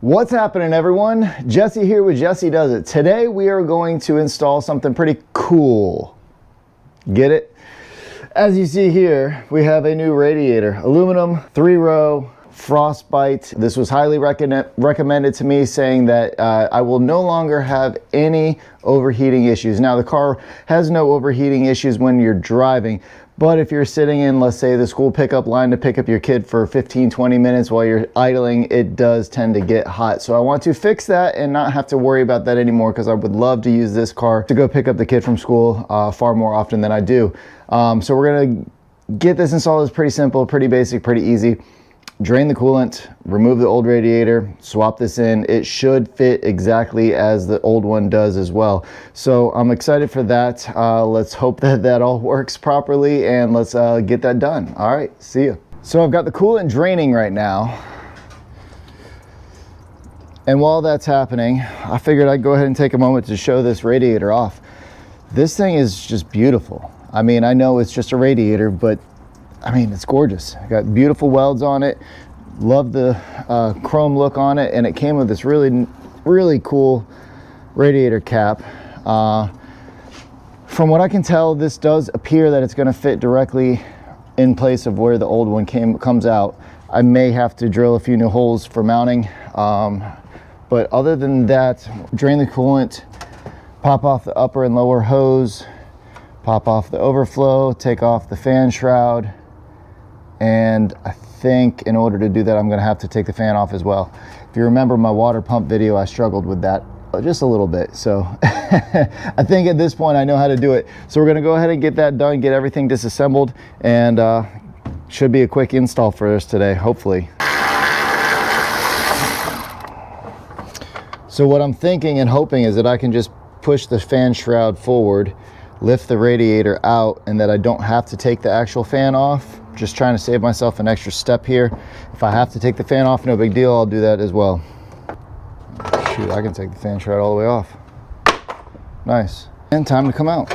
What's happening, everyone? Jesse here with Jesse Does It. Today we are going to install something pretty cool. Get it? As you see here, we have a new radiator. Aluminum, 3-row, frostbite. This was highly recommended to me, saying that I will no longer have any overheating issues. Now, the car has no overheating issues when you're driving, but if you're sitting in, let's say, the school pickup line to pick up your kid for 15-20 minutes while you're idling, it does tend to get hot. So I want to fix that and not have to worry about that anymore, because I would love to use this car to go pick up the kid from school far more often than I do. So we're gonna get this installed. It's pretty simple, pretty basic, pretty easy. Drain the coolant, remove the old radiator, swap this in. It should fit exactly as the old one does as well. So I'm excited for that. Let's hope that that all works properly, and let's get that done. All right, see you. So I've got the coolant draining right now. And while that's happening, I figured I'd go ahead and take a moment to show this radiator off. This thing is just beautiful. I mean, I know it's just a radiator, but I mean, it's gorgeous. I got beautiful welds on it. Love the chrome look on it, and it came with this really cool radiator cap. From what I can tell, this does appear that it's going to fit directly in place of where the old one comes out. I may have to drill a few new holes for mounting, but other than that, drain the coolant, pop off the upper and lower hose, pop off the overflow, take off the fan shroud. And I think in order to do that, I'm going to have to take the fan off as well. If you remember my water pump video, I struggled with that just a little bit. So I think at this point I know how to do it. So we're going to go ahead and get that done, get everything disassembled, and should be a quick install for us today, hopefully. So what I'm thinking and hoping is that I can just push the fan shroud forward, lift the radiator out, and that I don't have to take the actual fan off. Just trying to save myself an extra step here. If I have to take the fan off, no big deal, I'll do that as well. Shoot, I can take the fan shroud all the way off. Nice. And time to come out.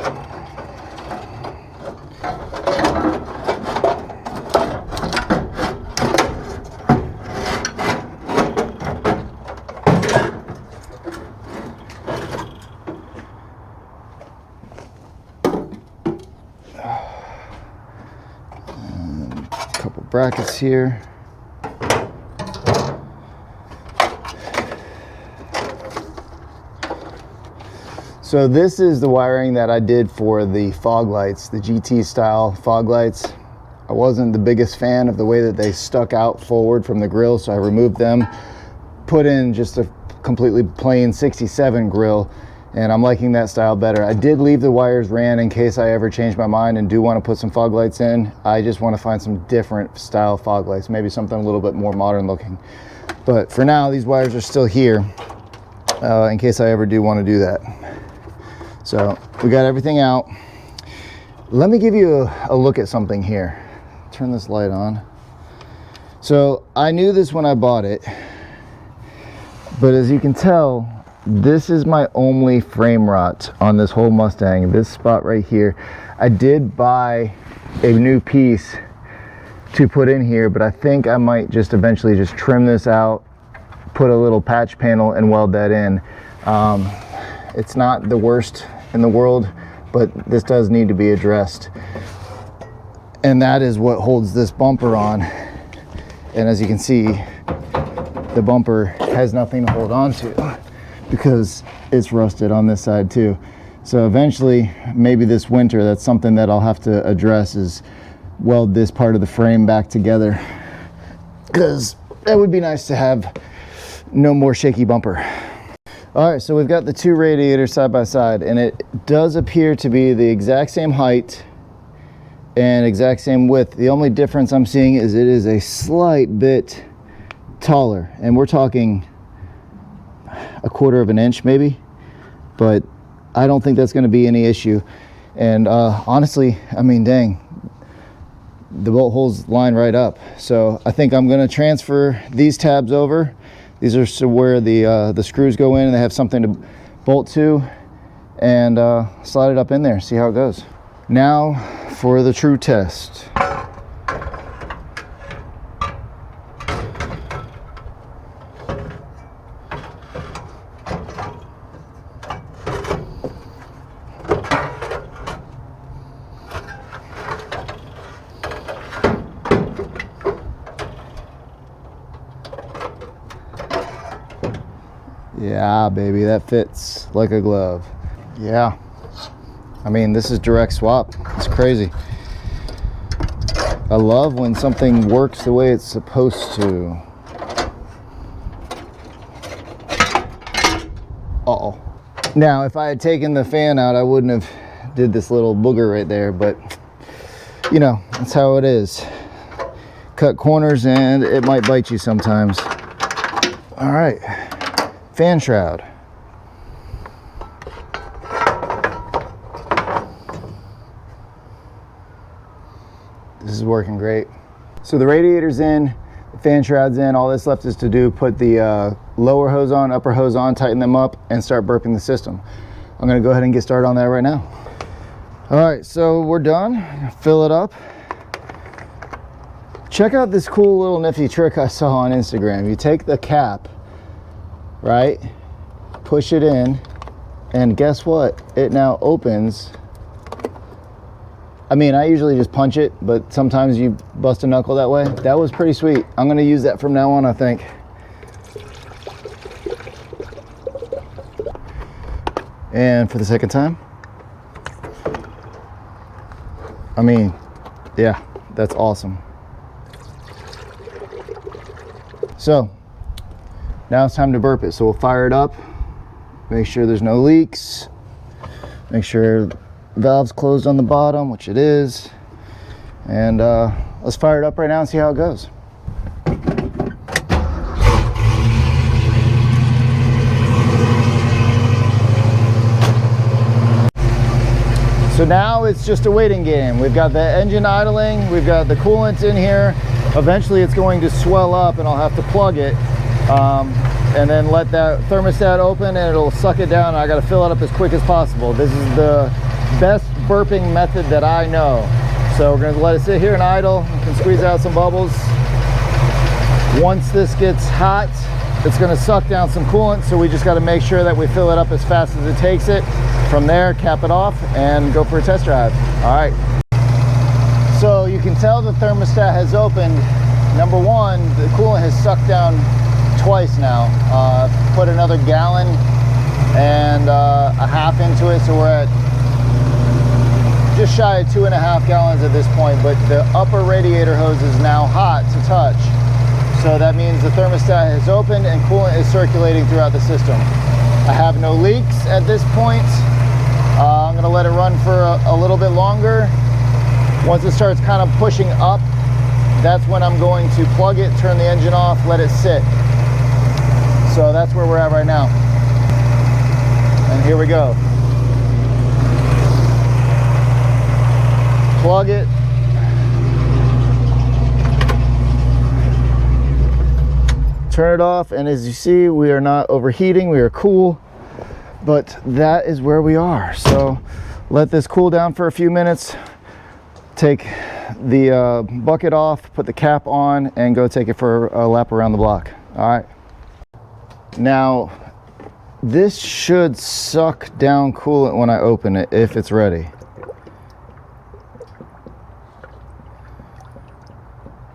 Couple brackets here. So this is the wiring that I did for the fog lights, the GT style fog lights. I wasn't the biggest fan of the way that they stuck out forward from the grill, so I removed them, put in just a completely plain 67 grill, and I'm liking that style better. I did leave the wires ran in case I ever change my mind and do want to put some fog lights in. I just want to find some different style fog lights, maybe something a little bit more modern looking. But for now, these wires are still here in case I ever do want to do that. So we got everything out. Let me give you a look at something here. Turn this light on. So I knew this when I bought it, but as you can tell, this is my only frame rot on this whole Mustang, this spot right here. I did buy a new piece to put in here, but I think I might just eventually just trim this out, put a little patch panel and weld that in. It's not the worst in the world, but this does need to be addressed. And that is what holds this bumper on. And as you can see, the bumper has nothing to hold on to, because it's rusted on this side too. So eventually, maybe this winter, that's something that I'll have to address, is weld this part of the frame back together, because that would be nice to have no more shaky bumper. All right, so we've got the two radiators side by side, and it does appear to be the exact same height and exact same width. The only difference I'm seeing is it is a slight bit taller, and we're talking a quarter of an inch maybe, but I don't think that's going to be any issue. And honestly, I mean, dang, the bolt holes line right up. So I think I'm going to transfer these tabs over. These are where the screws go in, and they have something to bolt to, and slide it up in there, see how it goes. Now for the true test. Yeah, baby, that fits like a glove. Yeah, I mean, this is direct swap. It's crazy. I love when something works the way it's supposed to. Uh-oh. Now, if I had taken the fan out, I wouldn't have did this little booger right there, but you know, that's how it is. Cut corners and it might bite you sometimes. All right, fan shroud. This is working great. So the radiator's in, the fan shroud's in. All that's left is to do, put the lower hose on, upper hose on, tighten them up, and start burping the system. I'm gonna go ahead and get started on that right now. All right, so we're done. Fill it up. Check out this cool little nifty trick I saw on Instagram. You take the cap, right? Push it in, and guess what? It now opens. I mean, I usually just punch it, but sometimes you bust a knuckle that way. That was pretty sweet. I'm gonna use that from now on, I think. And for the second time. I mean, yeah, that's awesome. So, now it's time to burp it. So we'll fire it up, make sure there's no leaks, make sure valve's closed on the bottom, which it is, and let's fire it up right now and see how it goes. So now it's just a waiting game. We've got the engine idling, we've got the coolant in here. Eventually it's going to swell up and I'll have to plug it and then let that thermostat open and it'll suck it down. I got to fill it up as quick as possible. This is the best burping method that I know. So we're going to let it sit here and idle. You can squeeze out some bubbles. Once this gets hot, it's going to suck down some coolant, so we just got to make sure that we fill it up as fast as it takes it. From there, cap it off and go for a test drive. All right. So you can tell the thermostat has opened. Number one, the coolant has sucked down twice now. Put another gallon and a half into it, so we're at just shy of 2.5 gallons at this point, but the upper radiator hose is now hot to touch. So that means the thermostat has opened and coolant is circulating throughout the system. I have no leaks at this point. I'm gonna let it run for a little bit longer. Once it starts kind of pushing up, that's when I'm going to plug it, turn the engine off, let it sit. So that's where we're at right now. And here we go. Plug it. Turn it off, and as you see, we are not overheating, we are cool, but that is where we are. So let this cool down for a few minutes, take the bucket off, put the cap on, and go take it for a lap around the block. All right. Now, this should suck down coolant when I open it, if it's ready.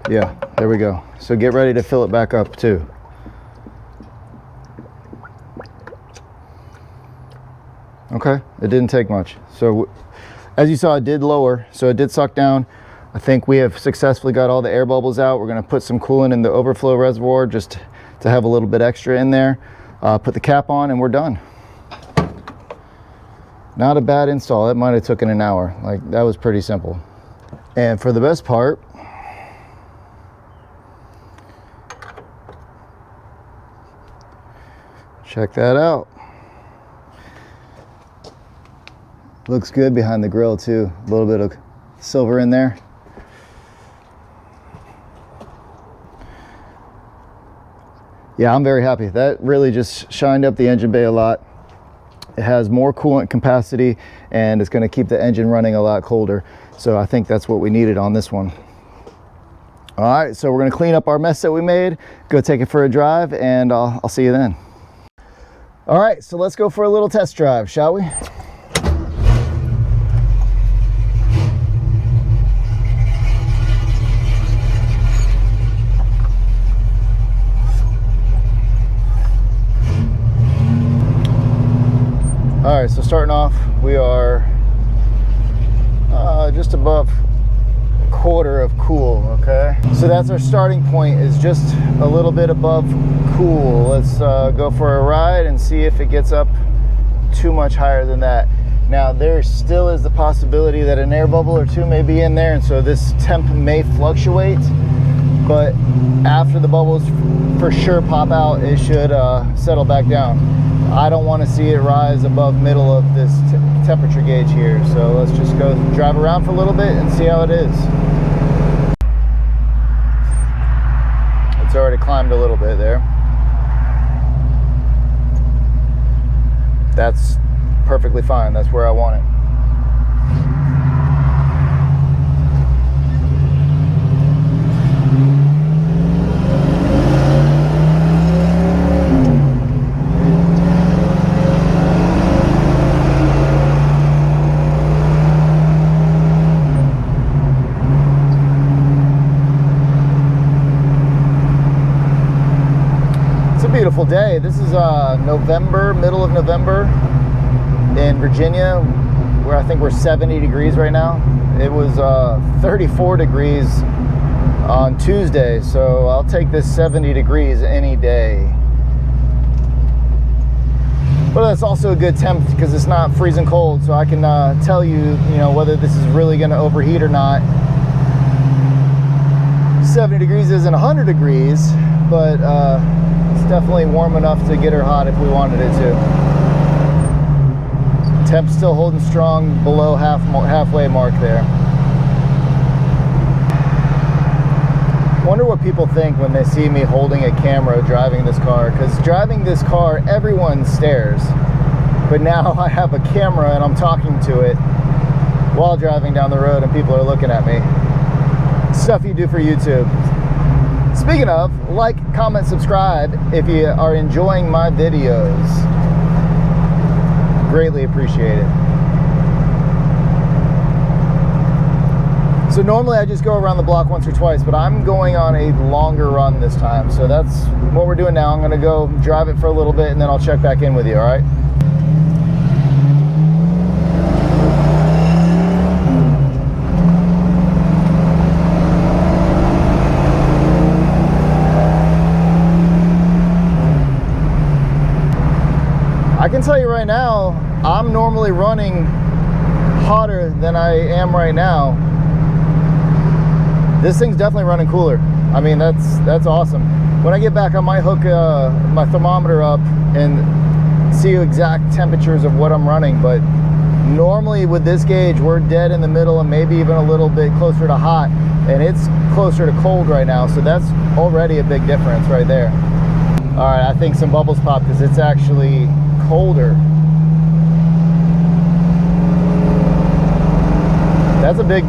Yeah, there we go. So get ready to fill it back up too. Okay, it didn't take much. So as you saw, it did lower, so it did suck down. I think we have successfully got all the air bubbles out. We're gonna put some coolant in the overflow reservoir just to have a little bit extra in there. Put the cap on and we're done. Not a bad install. It might have taken an hour. Like, that was pretty simple. And for the best part, check that out. Looks good behind the grill too. A little bit of silver in there. Yeah, I'm very happy. That really just shined up the engine bay a lot. It has more coolant capacity and it's going to keep the engine running a lot colder. So I think that's what we needed on this one. All right, so we're going to clean up our mess that we made, go take it for a drive, and I'll see you then. All right, so let's go for a little test drive, shall we? starting off, we are just above a quarter of cool, okay? So that's our starting point, is just a little bit above cool. Let's go for a ride and see if it gets up too much higher than that. Now, there still is the possibility that an air bubble or two may be in there, and so this temp may fluctuate, but after the bubbles for sure pop out, it should settle back down. I don't want to see it rise above middle of this temperature gauge here, so let's just go drive around for a little bit and see how it is. It's already climbed a little bit there. That's perfectly fine. That's where I want it. It's a beautiful day. This is November, middle of November in Virginia, where I think we're 70 degrees right now. It was 34 degrees on Tuesday, so I'll take this 70 degrees any day. But that's also a good temp because it's not freezing cold, so I can tell you, whether this is really going to overheat or not. 70 degrees isn't 100 degrees, but it's definitely warm enough to get her hot if we wanted it to. Temp's still holding strong below halfway mark there. Wonder what people think when they see me holding a camera driving this car, because driving this car everyone stares, but now I have a camera and I'm talking to it while driving down the road and people are looking at me. Stuff you do for YouTube. Speaking of, like, comment, subscribe if you are enjoying my videos. Greatly appreciate it. So normally I just go around the block once or twice, but I'm going on a longer run this time. So that's what we're doing now. I'm gonna go drive it for a little bit and then I'll check back in with you, all right? I can tell you right now, I'm normally running hotter than I am right now. This thing's definitely running cooler. I mean, that's awesome. When I get back, I might hook my thermometer up and see exact temperatures of what I'm running, but normally with this gauge, we're dead in the middle and maybe even a little bit closer to hot, and it's closer to cold right now, so that's already a big difference right there. All right, I think some bubbles popped because it's actually colder. That's a big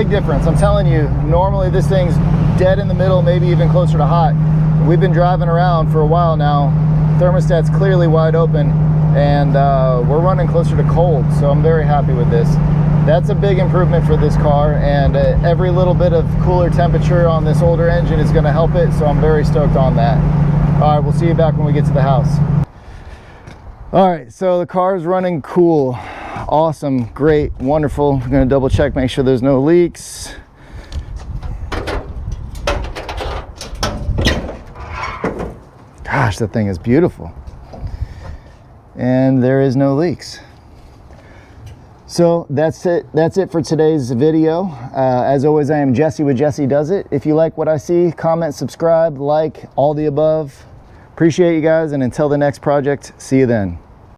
difference. I'm telling you, normally this thing's dead in the middle, maybe even closer to hot. We've been driving around for a while now. Thermostat's clearly wide open, and we're running closer to cold, so I'm very happy with this. That's a big improvement for this car, and every little bit of cooler temperature on this older engine is going to help it, so I'm very stoked on that. All right, we'll see you back when we get to the house. All right, so the car is running cool. Awesome, great, wonderful. I'm gonna double check, make sure there's no leaks. Gosh, that thing is beautiful. And there is no leaks. So that's it for today's video. As always, I am Jesse with Jesse Does It. If you like what I see, comment, subscribe, like, all the above. Appreciate you guys, and until the next project, see you then.